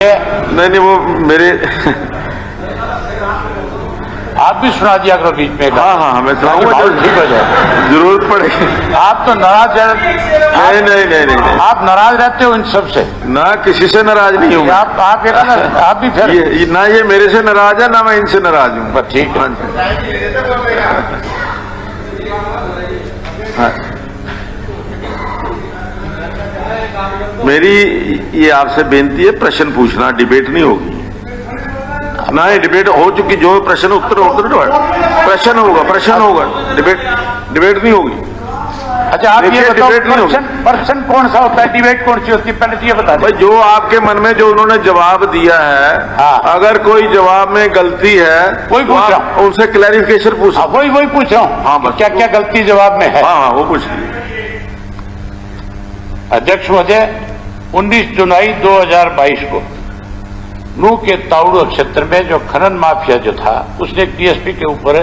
नहीं नहीं, वो मेरे आप भी सुना दिया करो बीच में। हाँ, मैं सुनाऊंगा जब ठीक हो जाए, जरूरत पड़ेगी। आप तो नाराज नहीं, आप नाराज रहते हो इन सब से। ना किसी से नाराज नहीं हूँ। आप भी फिर ना ये मेरे से नाराज है ना मैं इनसे नाराज हूँ। ठीक है। हाँ। मेरी ये आपसे बेनती है, प्रश्न पूछना, डिबेट नहीं होगी ना। ये डिबेट हो चुकी, जो प्रश्न उत्तर प्रश्न होगा, डिबेट नहीं होगी। अच्छा, आप ये बताओ प्रश्न कौन सा होता है, डिबेट कौन सी होती है, पहले तो ये बता दें। जो आपके मन में जो उन्होंने जवाब दिया है, हाँ। अगर कोई जवाब में गलती है वही पूछ रहा हूं, उनसे क्लैरिफिकेशन पूछ। वही पूछ रहा हूँ। हाँ, क्या क्या गलती जवाब में है। हाँ, वो पूछ। अध्यक्ष महोदय, 19 जुलाई 2022 को नूह के ताउड़ो क्षेत्र में जो खनन माफिया जो था, उसने डीएसपी के ऊपर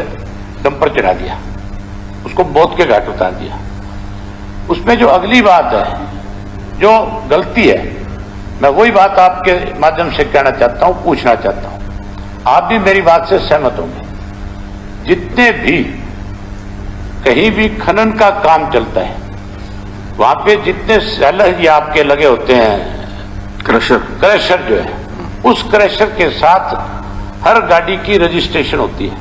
डंपर चढ़ा दिया, उसको मौत के घाट उतार दिया। उसमें जो अगली बात है, जो गलती है, मैं वही बात आपके माध्यम से कहना चाहता हूं, पूछना चाहता हूं। आप भी मेरी बात से सहमत होंगे। जितने भी कहीं भी खनन का काम चलता है, वहां पे जितने सेलर ये आपके लगे होते हैं, क्रशर जो है, उस क्रशर के साथ हर गाड़ी की रजिस्ट्रेशन होती है।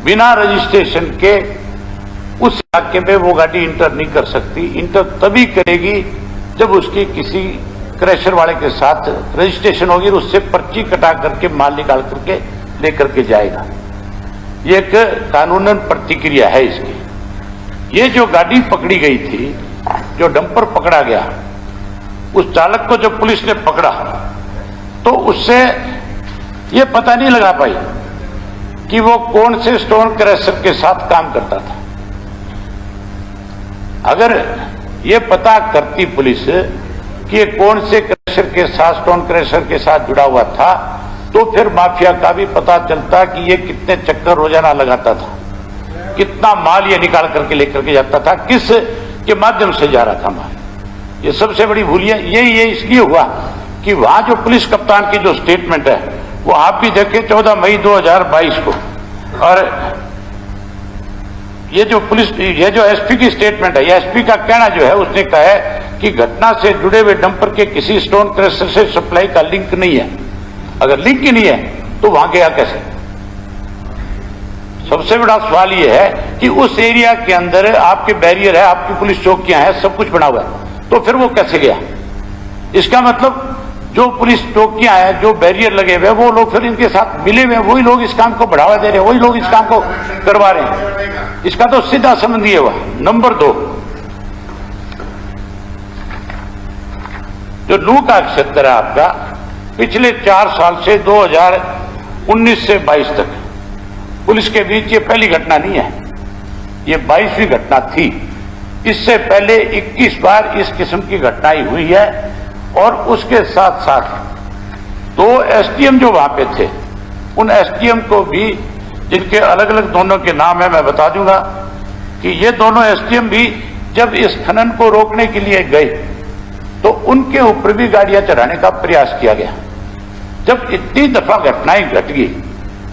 बिना रजिस्ट्रेशन के उस इलाके में वो गाड़ी इंटर नहीं कर सकती। इंटर तभी करेगी जब उसकी किसी क्रशर वाले के साथ रजिस्ट्रेशन होगी, उससे पर्ची कटा करके माल निकाल करके लेकर के जाएगा। ये एक कानूनन प्रतिक्रिया है इसकी। ये जो गाड़ी पकड़ी गई थी, जो डंपर पकड़ा गया, उस चालक को जब पुलिस ने पकड़ा तो उससे ये पता नहीं लगा पाई कि वो कौन से स्टोन क्रशर के साथ काम करता था। अगर ये पता करती पुलिस कि ये कौन से क्रशर के साथ, स्टोन क्रशर के साथ जुड़ा हुआ था, तो फिर माफिया का भी पता चलता कि ये कितने चक्कर रोजाना लगाता था, कितना माल ये निकाल करके लेकर के जाता था, किस के माध्यम से जा रहा था माल। ये सबसे बड़ी भूल है। ये इसलिए हुआ कि वहां जो पुलिस कप्तान की जो स्टेटमेंट है, वो आप भी देखें 14 मई 2022 को, और ये जो एसपी की स्टेटमेंट है, ये एसपी का कहना जो है, उसने कहा है कि घटना से जुड़े हुए डंपर के किसी स्टोन क्रशर से सप्लाई का लिंक नहीं है। अगर लिंक ही नहीं है तो वहां गया कैसे? सबसे बड़ा सवाल यह है कि उस एरिया के अंदर आपके बैरियर है, आपकी पुलिस चौकियां हैं, सब कुछ बना हुआ है, तो फिर वो कैसे गया? इसका मतलब जो पुलिस चौकियां हैं, जो बैरियर लगे हुए, वो लोग फिर इनके साथ मिले हुए, वही लोग इस काम को बढ़ावा दे रहे हैं, वही लोग इस काम को करवा रहे हैं। इसका तो सीधा संबंध ये हुआ। नंबर 2, जो नूह का क्षेत्र है आपका, पिछले 4 साल से 2019 से 22 तक पुलिस के बीच ये पहली घटना नहीं है, ये 22वीं घटना थी। इससे पहले 21 बार इस किस्म की घटनाएं हुई है, और उसके साथ साथ 2 एसडीएम जो वहां पे थे, उन एसडीएम को भी, जिनके अलग अलग दोनों के नाम है, मैं बता दूंगा कि ये दोनों एसडीएम भी जब इस खनन को रोकने के लिए गए तो उनके ऊपर भी गाड़ियां चढ़ाने का प्रयास किया गया। जब इतनी दफा घटनाएं घट गई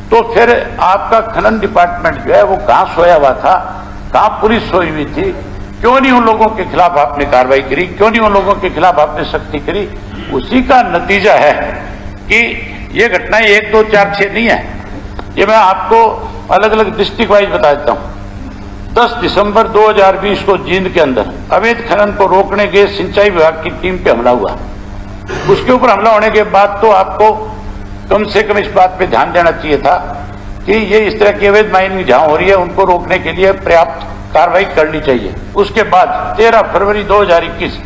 तो फिर आपका खनन डिपार्टमेंट जो है, वो कहां सोया हुआ था, कहां पुलिस सोई हुई थी? क्यों नहीं उन लोगों के खिलाफ आपने कार्रवाई करी? क्यों नहीं उन लोगों के खिलाफ आपने सख्ती करी? उसी का नतीजा है कि ये घटनाएं 1, 2, 4, 6 नहीं है। ये मैं आपको अलग अलग डिस्ट्रिक्ट वाइज बता देता हूं। 10 दिसंबर 2020 को जींद के अंदर अवैध खनन को रोकने गए सिंचाई विभाग की टीम पे हमला हुआ। उसके ऊपर हमला होने के बाद तो आपको कम से कम इस बात पे ध्यान देना चाहिए था कि ये इस तरह की अवैध माइनिंग जहां हो रही है, उनको रोकने के लिए पर्याप्त कार्रवाई करनी चाहिए। उसके बाद 13 फरवरी 2021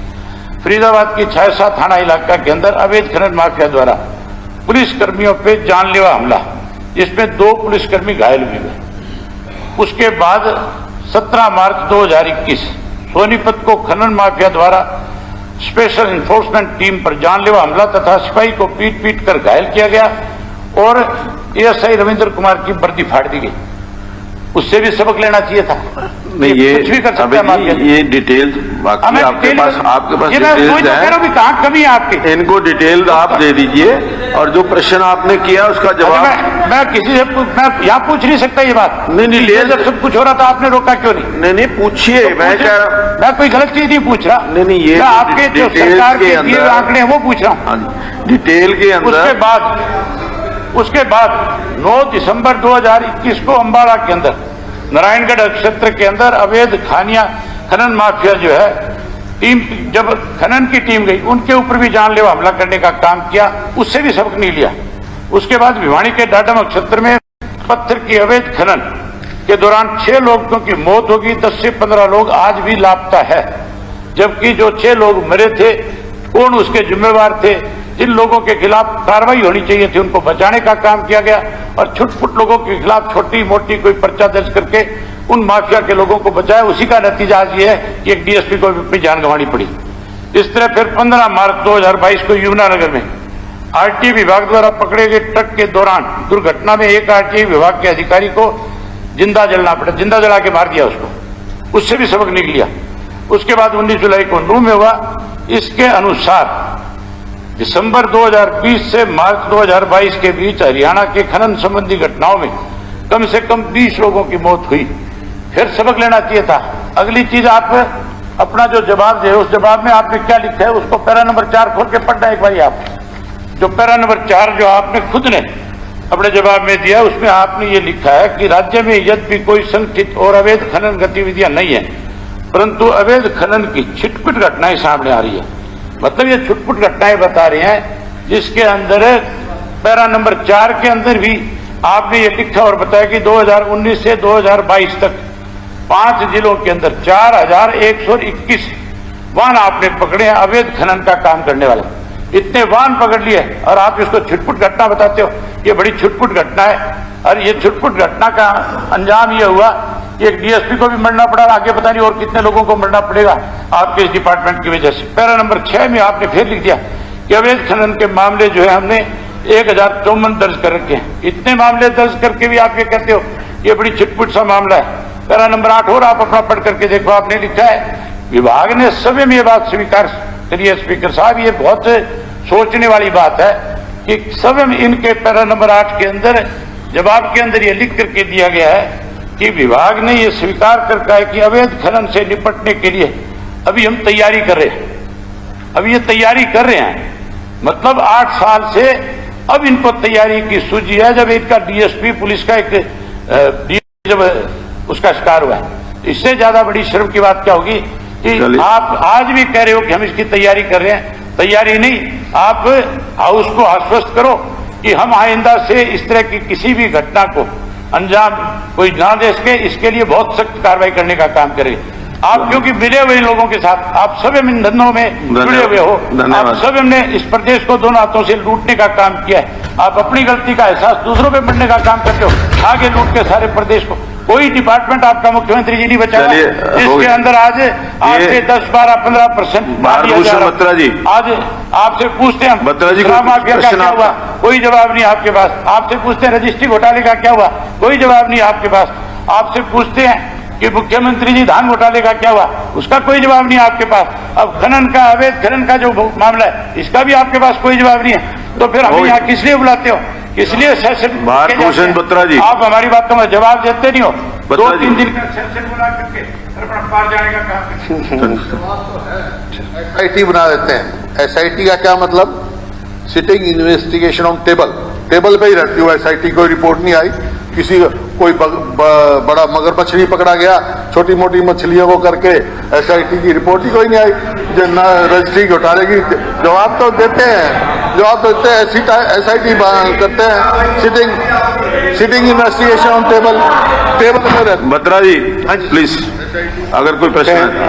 फरीदाबाद की 6 थाना इलाका के अंदर अवैध खनन माफिया द्वारा पुलिस कर्मियों पे जानलेवा हमला, जिसमें 2 पुलिसकर्मी घायल भी हुए। उसके बाद 17 मार्च 2021 सोनीपत को खनन माफिया द्वारा स्पेशल इन्फोर्समेंट टीम पर जानलेवा हमला तथा सिपाही को पीट कर घायल किया गया, और एएसआई रविंद्र कुमार की वर्दी फाड़ दी गई। उससे भी सबक लेना चाहिए था। नहीं ये कुछ भी कर सकता अभी है माफिया। ये डिटेल बाकी हमें आपके डिटेल- पास ये मैं वही डिटेल्स तो कह रहा हूं कि कहाँ कमी है आपकी। इनको डिटेल आप दे दीजिए और जो प्रश्न आपने किया उसका जवाब। मैं किसी से मैं यहाँ पूछ नहीं सकता ये बात। नहीं, नहीं, ये जब सब कुछ हो रहा था आपने रोका क्यों नहीं? नहीं पूछिए, मैं कह रहा मैं कोई गलत चीज नहीं पूछ रहा। नहीं, ये मैं आपके जो डिटेल्स सरकार के के दिए अंदर- हुए आंकड़े हैं वो पूछ रहा हूँ। हाँ जी, डिटेल के अंदर उसके बाद 9 दिसंबर 2021 को अम्बाड़ा के अंदर नारायणगढ़ क्षेत्र के अंदर अवैध खनन माफिया जो है टीम, जब खनन की टीम गई उनके ऊपर भी जानलेवा हमला करने का काम किया, उससे भी सबक नहीं लिया। उसके बाद भिवानी के डाडम क्षेत्र में पत्थर की अवैध खनन के दौरान 6 लोगों की मौत होगी, 10 से 15 लोग आज भी लापता है। जबकि जो 6 लोग मरे थे कौन उसके जिम्मेवार थे, जिन लोगों के खिलाफ कार्रवाई होनी चाहिए थी उनको बचाने का काम किया गया और छुटपुट लोगों के खिलाफ छोटी मोटी कोई पर्चा दर्ज करके उन माफिया के लोगों को बचाया। उसी का नतीजा आज ये है कि एक डीएसपी को भी अपनी जान गंवानी पड़ी। इस तरह फिर 15 मार्च 2022 को यमुनानगर में आरटीआई विभाग द्वारा पकड़े गए ट्रक के दौरान दुर्घटना में एक आरटीआई विभाग के अधिकारी को जिंदा जलना पड़ा, जिंदा जला के मार दिया उसको, उससे भी सबक नहीं लिया। उसके बाद 19 जुलाई को नूह में हुआ। इसके अनुसार दिसंबर 2020 से मार्च 2022 के बीच हरियाणा के खनन संबंधी घटनाओं में कम से कम 20 लोगों की मौत हुई। फिर सबक लेना चाहिए था। अगली चीज, आप अपना जो जवाब दे उस जवाब में आपने क्या लिखा है उसको पैरा नंबर 4 खोल के पढ़ना एक बार। आप जो पैरा नंबर 4 जो आपने खुद ने अपने जवाब में दिया उसमें आपने ये लिखा है कि राज्य में यद्यपि कोई संगठित और अवैध खनन गतिविधियां नहीं है, परंतु अवैध खनन की छिटपुट घटनाएं सामने आ रही है। मतलब ये छुटपुट घटनाएं बता रहे हैं, जिसके अंदर पैरा नंबर 4 के अंदर भी आपने ये लिखा और बताया कि 2019 से 2022 तक 5 जिलों के अंदर 4121 वाहन आपने पकड़े हैं अवैध खनन का काम करने वाले। इतने वाहन पकड़ लिए और आप इसको छुटपुट घटना बताते हो। ये बड़ी छुटपुट घटना है और ये छुटपुट घटना का अंजाम ये हुआ कि एक डीएसपी को भी मरना पड़ा, आगे पता नहीं और कितने लोगों को मरना पड़ेगा आपके इस डिपार्टमेंट की वजह से। पैरा नंबर 6 में आपने फिर लिख दिया कि अवैध खनन के मामले जो है हमने 1054 दर्ज कर रखे हैं। इतने मामले दर्ज करके भी आप ये कहते हो ये बड़ी छिटपुट सा मामला है। पैरा नंबर 8 और आप अपना पढ़ करके देखो, आपने लिखा है विभाग ने स्वयं ये बात स्वीकार करिए स्पीकर साहब, ये बहुत सोचने वाली बात है कि स्वयं इनके पैरा नंबर 8 के अंदर जवाब के अंदर ये लिख करके दिया गया है कि विभाग ने ये स्वीकार करता है कि अवैध खनन से निपटने के लिए अभी हम तैयारी कर रहे हैं। अभी ये तैयारी कर रहे हैं मतलब 8 साल से अब इनको तैयारी की सूझी है। जब इनका डीएसपी पुलिस का एक जब उसका शिकार हुआ है, इससे ज्यादा बड़ी शर्म की बात क्या होगी कि आप आज भी कह रहे हो कि हम इसकी तैयारी कर रहे हैं। तैयारी नहीं, आप हाउस को आश्वस्त करो कि हम आइंदा से इस तरह की किसी भी घटना को अंजाम कोई ना दे सके, इसके लिए बहुत सख्त कार्रवाई करने का काम करें। आप क्योंकि मिले हुए लोगों के साथ आप स्वयं इन धंधों में जुड़े हुए हो, आप स्वयं ने इस प्रदेश को दोनों हाथों से लूटने का काम किया है। आप अपनी गलती का एहसास दूसरों पे बढ़ने का काम करते हो, आगे लूट के सारे प्रदेश को। कोई डिपार्टमेंट आपका मुख्यमंत्री जी नहीं बचा रहा, जिसके अंदर आज से 10, 12, 15% बत्रा जी आज आपसे पूछते हैं माफिया का क्या हुआ, कोई जवाब नहीं आपके पास। आपसे पूछते हैं रजिस्ट्री घोटाले का क्या हुआ, कोई जवाब नहीं आपके पास। आपसे पूछते हैं कि मुख्यमंत्री जी धान घोटाले का क्या हुआ, उसका कोई जवाब नहीं आपके पास। अब खनन का अवैध खनन का जो मामला है इसका भी आपके पास कोई जवाब नहीं है। तो फिर हमें यहाँ किस लिए बुलाते हो, इसलिए सेशन बत्रा जी आप हमारी बात का जवाब देते नहीं हो। 2-3 दिन का सेशन बुला करके अपना पार जाने का काम SIT बना देते हैं। SIT का क्या मतलब, सिटिंग इन्वेस्टिगेशन ऑन टेबल पे ही रहती हो। SIT कोई रिपोर्ट नहीं आई, किसी कोई बड़ा मगरमच्छ नहीं पकड़ा गया, छोटी मोटी मछलियों को करके SIT की रिपोर्ट ही कोई नहीं आई। रजिस्ट्री घोटाले की जवाब तो देते हैं, SIT करते हैं सिटिंग इन्वेस्टिगेशन ऑन टेबल पे रहते। बत्रा जी प्लीज, अगर कोई प्रश्न है